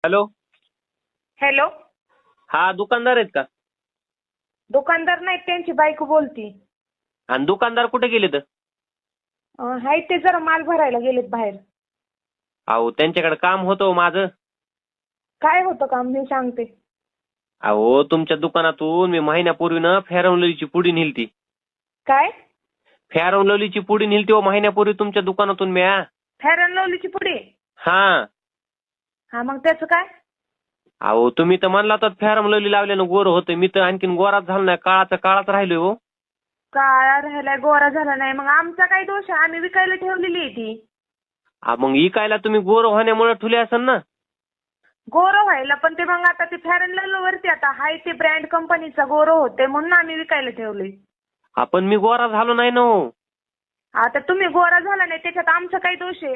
Hello. Hello. हा दुकानदार आहेत का? दुकानदार नाहीत, त्यांची बायको बोलती. आणि दुकानदार कुठे गेले तर? हाय ते जरा माल भरायला गेलेत बाहेर. अहो त्यांच्याकडे काम होतं हो माझं. काय होतं काम मी सांगते. अहो तुमच्या दुकानातून मी महिन्यापूर्वी ना फेअर अँड लवलीची पुडी नेलती. काय? फेअर अँड लवलीची पुडी नेलती हो महिन्यापूर्वी तुमच्या दुकानातून म्या. फेअर अँड लवलीची पुडी? हा. हा मग त्याचं काय? अहो तुम्ही तर म्हणला तर फेअर अँड लवली लावल्यानं गोर होतं. मी तर आणखीन गोराच झालो नाही, काळाचा काळाच राहिलोय हो. काळा राहिलाय गोरा झाला नाही, मग आमचा काय दोष आहे? आम्ही विकायला ठेवलेली आहे ती. मग इकायला तुम्ही गोर होण्यामुळे ठुले असेल ना. गोरं व्हायला पण ते मग आता ते फेअर अँड लवली वरती आता हाय ते ब्रँड कंपनीचा गोरं होते म्हणून आम्ही विकायला ठेवले. आपण मी गोरा झालो नाही ना हो. आता तुम्ही गोरा झाला नाही त्याच्यात आमचा काय दोष आहे?